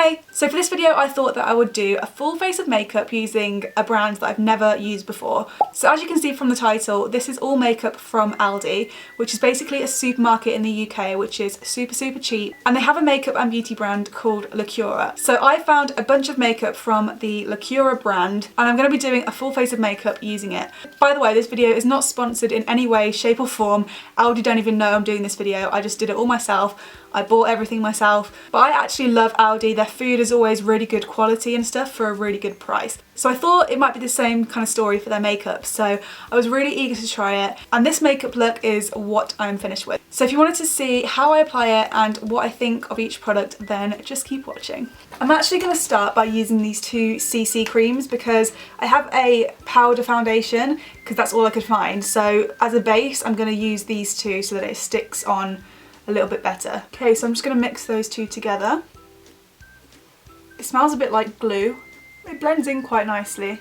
Hey! So for this video I thought that I would do a full face of makeup using a brand that I've never used before. So as you can see from the title, this is all makeup from Aldi, which is basically a supermarket in the UK which is super cheap, and they have a makeup and beauty brand called Lacura. So I found a bunch of makeup from the Lacura brand and I'm going to be doing a full face of makeup using it. By the way, this video is not sponsored in any way, shape or form. Aldi don't even know I'm doing this video, I just did it all myself. I bought everything myself, but I actually love Aldi. Their food is always really good quality and stuff for a really good price. So I thought it might be the same kind of story for their makeup, so I was really eager to try it, and this makeup look is what I'm finished with. So if you wanted to see how I apply it and what I think of each product, then just keep watching. I'm actually going to start by using these two CC creams because I have a powder foundation because that's all I could find. So as a base I'm going to use these two so that it sticks on a little bit better. Okay, so I'm just going to mix those two together. It smells a bit like glue. It blends in quite nicely.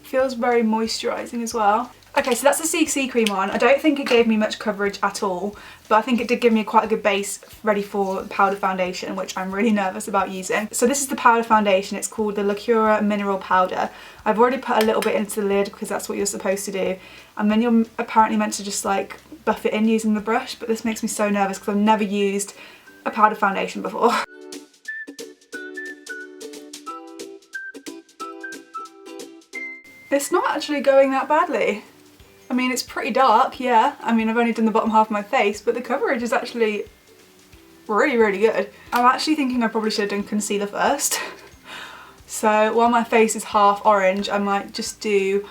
Feels very moisturising as well. Okay, so that's the CC cream on. I don't think it gave me much coverage at all, but I think it did give me quite a good base ready for the powder foundation, which I'm really nervous about using. So this is the powder foundation. It's called the Lacura Mineral Powder. I've already put a little bit into the lid because that's what you're supposed to do. And then you're apparently meant to just like buff it in using the brush, but this makes me so nervous because I've never used a powder foundation before. It's not actually going that badly. I mean, it's pretty dark, yeah. I mean, I've only done the bottom half of my face, but the coverage is actually really good. I'm actually thinking I probably should have done concealer first. So while my face is half orange, I might just do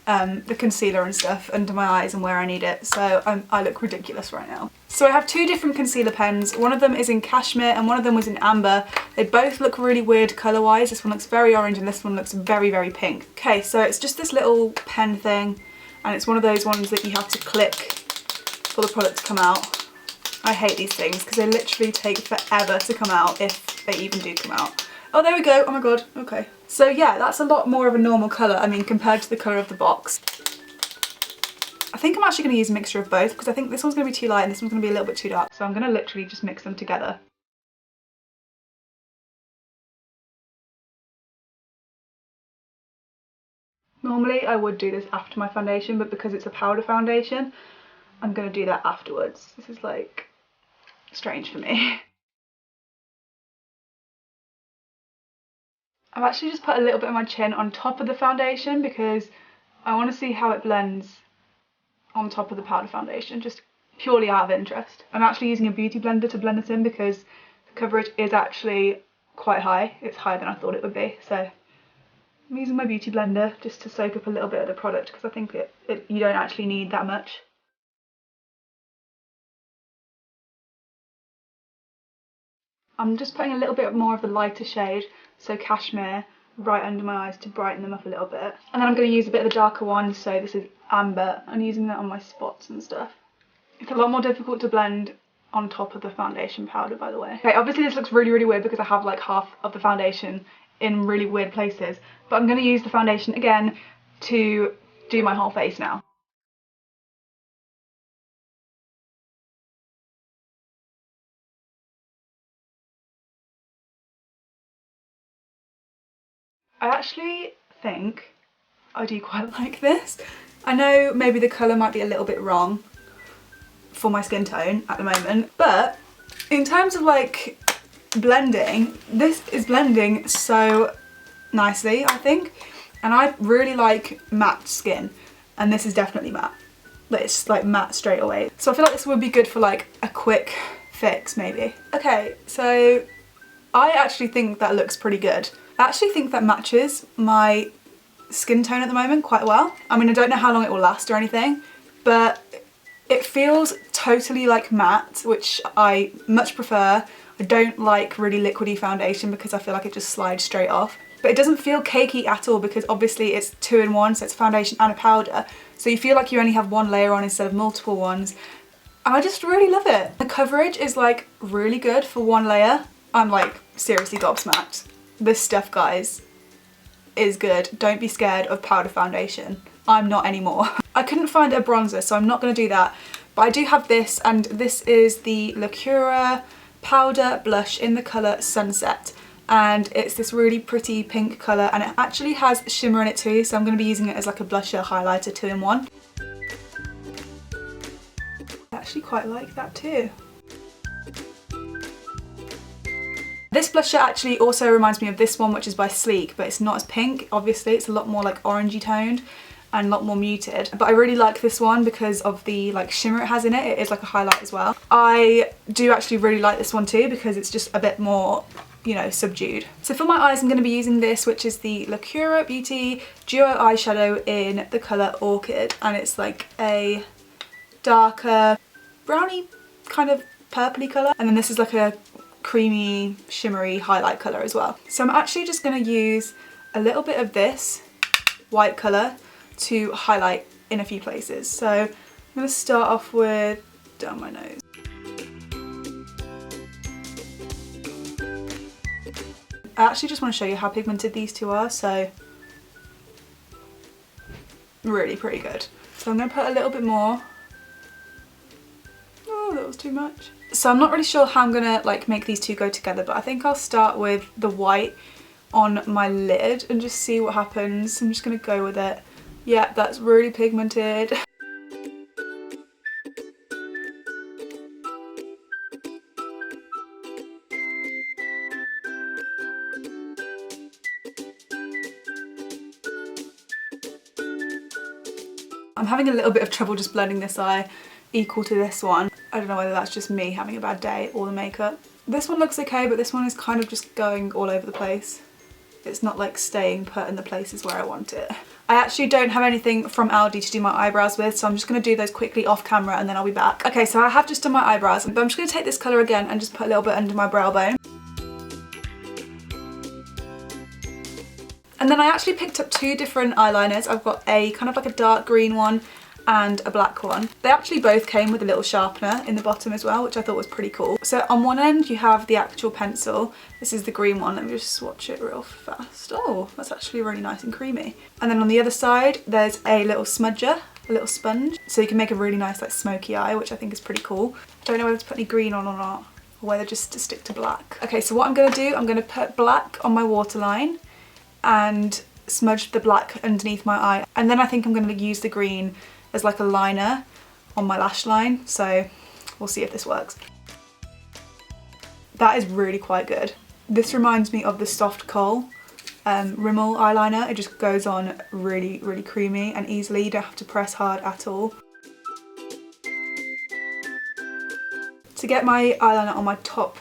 the concealer and stuff under my eyes and where I need it. So I look ridiculous right now. So I have two different concealer pens. One of them is in cashmere and one of them was in amber. They both look really weird colour wise. This one looks very orange and this one looks very pink. Okay, so it's just this little pen thing, and it's one of those ones that you have to click for the product to come out. I hate these things because they literally take forever to come out, if they even do come out. Oh, there we go. Oh my god. Okay. So yeah, that's a lot more of a normal colour, I mean, compared to the colour of the box. I think I'm actually going to use a mixture of both because I think this one's going to be too light and this one's going to be a little bit too dark. So I'm going to literally just mix them together. Normally I would do this after my foundation, but because it's a powder foundation, I'm going to do that afterwards. This is like strange for me. I've actually just put a little bit of my chin on top of the foundation because I want to see how it blends on top of the powder foundation, just purely out of interest. I'm actually using a beauty blender to blend this in because the coverage is actually quite high. It's higher than I thought it would be. So I'm using my beauty blender just to soak up a little bit of the product because I think you don't actually need that much. I'm just putting a little bit more of the lighter shade, so cashmere, right under my eyes to brighten them up a little bit. And then I'm going to use a bit of the darker one, so this is amber. I'm using that on my spots and stuff. It's a lot more difficult to blend on top of the foundation powder, by the way. Okay, obviously this looks really weird because I have like half of the foundation in really weird places, but I'm going to use the foundation again to do my whole face now. I actually think I do quite like this. I know maybe the colour might be a little bit wrong for my skin tone at the moment, but in terms of like blending, this is blending so nicely, I think. And I really like matte skin, and this is definitely matte. It's like matte straight away. So I feel like this would be good for like a quick fix maybe. Okay, so I actually think that looks pretty good. I actually think that matches my skin tone at the moment quite well. I mean, I don't know how long it will last or anything, but it feels totally like matte, which I much prefer. I don't like really liquidy foundation because I feel like it just slides straight off. But it doesn't feel cakey at all because obviously it's 2 in 1, so it's foundation and a powder. So you feel like you only have one layer on instead of multiple ones. And I just really love it. The coverage is like really good for one layer. I'm like seriously gobsmacked. This stuff, guys, is good. Don't be scared of powder foundation. I'm not anymore. I couldn't find a bronzer, so I'm not going to do that. But I do have this, and this is the Lacura powder blush in the colour Sunset. and it's this really pretty pink colour, and it actually has shimmer in it too, so I'm going to be using it as like a blusher highlighter 2-in-1. I actually quite like that too. This blusher actually also reminds me of this one, which is by Sleek, but it's not as pink, obviously. It's a lot more like orangey toned and a lot more muted. But I really like this one because of the like shimmer it has in it. It is like a highlight as well. I do actually really like this one too because it's just a bit more, you know, subdued. So for my eyes, I'm going to be using this, which is the Lacura Beauty Duo Eyeshadow in the colour Orchid, and it's like a darker browny kind of purpley colour, and then this is like a creamy shimmery highlight colour as well. So I'm actually just going to use a little bit of this white colour to highlight in a few places. So I'm going to start off with down my nose. I actually just want to show you how pigmented these two are, so really pretty good. So I'm going to put a little bit more. Oh, that was too much. So I'm not really sure how I'm gonna like make these two go together, but I think I'll start with the white on my lid and just see what happens. I'm just gonna go with it. Yeah, that's really pigmented. I'm having a little bit of trouble just blending this eye equal to this one. I don't know whether that's just me having a bad day or the makeup. This one looks okay, but this one is kind of just going all over the place. It's not like staying put in the places where I want it. I actually don't have anything from Aldi to do my eyebrows with, so I'm just going to do those quickly off camera and then I'll be back. Okay, so I have just done my eyebrows, but I'm just going to take this colour again and just put a little bit under my brow bone. And then I actually picked up two different eyeliners. I've got a kind of like a dark green one and a black one. They actually both came with a little sharpener in the bottom as well, which I thought was pretty cool. So on one end you have the actual pencil. This is the green one. Let me just swatch it real fast. Oh, that's actually really nice and creamy. And then on the other side there's a little smudger, a little sponge. So you can make a really nice like smoky eye, which I think is pretty cool. I don't know whether to put any green on or not, or whether just to stick to black. Okay, so what I'm going to do, I'm going to put black on my waterline and smudge the black underneath my eye. And then I think I'm going to use the green as like a liner on my lash line, so we'll see if this works. That is really quite good. This reminds me of the Soft Kohl Rimmel eyeliner. It just goes on really, really creamy and easily. You don't have to press hard at all. To get my eyeliner on my top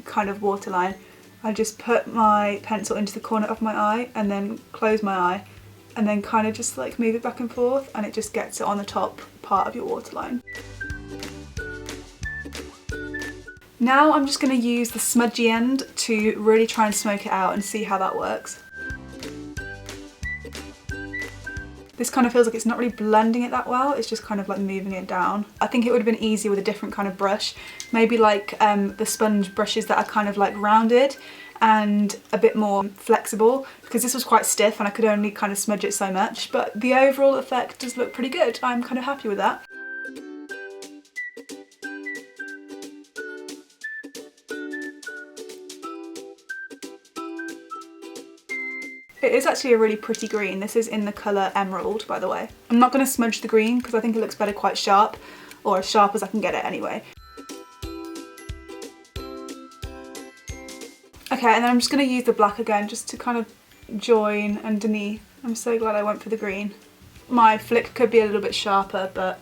kind of waterline, I just put my pencil into the corner of my eye and then close my eye, and then kind of just like move it back and forth, and it just gets it on the top part of your waterline. Now I'm just going to use the smudgy end to really try and smoke it out and see how that works. This kind of feels like it's not really blending it that well, it's just kind of like moving it down. I think it would have been easier with a different kind of brush, maybe like the sponge brushes that are kind of like rounded and a bit more flexible, because this was quite stiff and I could only kind of smudge it so much, but the overall effect does look pretty good. I'm kind of happy with that. It is actually a really pretty green. This is in the colour Emerald, by the way. I'm not going to smudge the green because I think it looks better quite sharp, or as sharp as I can get it anyway. Okay, and then I'm just going to use the black again just to kind of join underneath. I'm so glad I went for the green. My flick could be a little bit sharper, but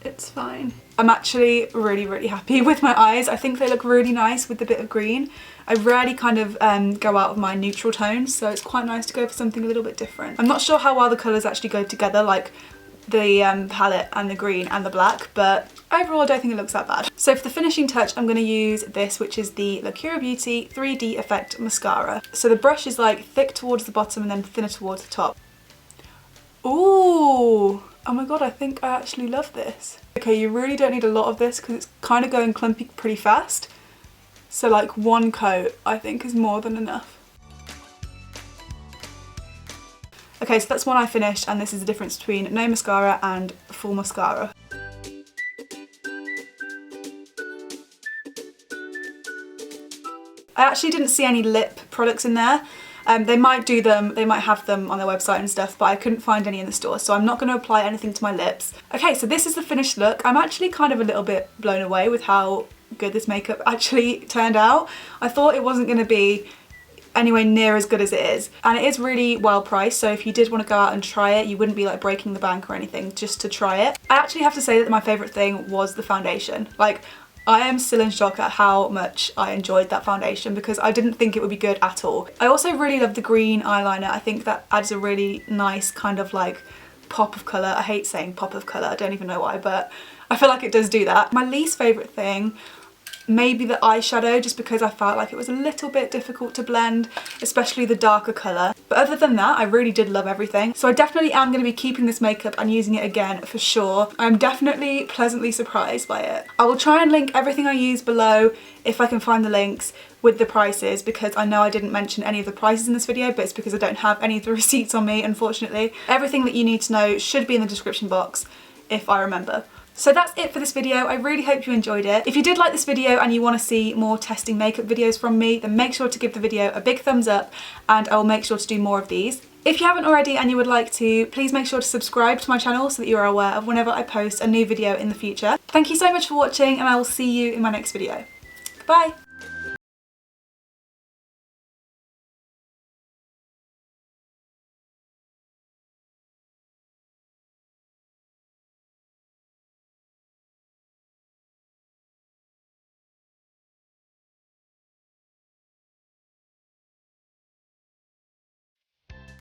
it's fine. I'm actually really, really happy with my eyes. I think they look really nice with the bit of green. I rarely kind of go out of my neutral tones, so it's quite nice to go for something a little bit different. I'm not sure how well the colours actually go together, like the palette and the green and the black, but overall I don't think it looks that bad. So for the finishing touch, I'm going to use this, which is the Lacura Beauty 3D Effect Mascara. So the brush is like thick towards the bottom and then thinner towards the top. Ooh! Oh my god, I think I actually love this. Okay, you really don't need a lot of this because it's kind of going clumpy pretty fast. So like one coat I think is more than enough. Okay, so that's one eye finished, and this is the difference between no mascara and full mascara. I actually didn't see any lip products in there. They might do them, they might have them on their website and stuff, but I couldn't find any in the store, so I'm not going to apply anything to my lips. Okay, so this is the finished look. I'm actually kind of a little bit blown away with how good this makeup actually turned out. I thought it wasn't going to be anywhere near as good as it is, and it is really well priced, so if you did want to go out and try it, you wouldn't be like breaking the bank or anything just to try it. I actually have to say that my favourite thing was the foundation. Like, I am still in shock at how much I enjoyed that foundation because I didn't think it would be good at all. I also really love the green eyeliner. I think that adds a really nice kind of like pop of colour. I hate saying pop of colour, I don't even know why, but I feel like it does do that. My least favourite thing, maybe the eyeshadow, just because I felt like it was a little bit difficult to blend, especially the darker colour. But other than that, I really did love everything. So I definitely am going to be keeping this makeup and using it again for sure. I'm definitely pleasantly surprised by it. I will try and link everything I use below if I can find the links with the prices, because I know I didn't mention any of the prices in this video, but it's because I don't have any of the receipts on me, unfortunately. Everything that you need to know should be in the description box if I remember. So that's it for this video. I really hope you enjoyed it. If you did like this video and you want to see more testing makeup videos from me, then make sure to give the video a big thumbs up and I will make sure to do more of these. If you haven't already and you would like to, please make sure to subscribe to my channel so that you are aware of whenever I post a new video in the future. Thank you so much for watching and I will see you in my next video. Bye!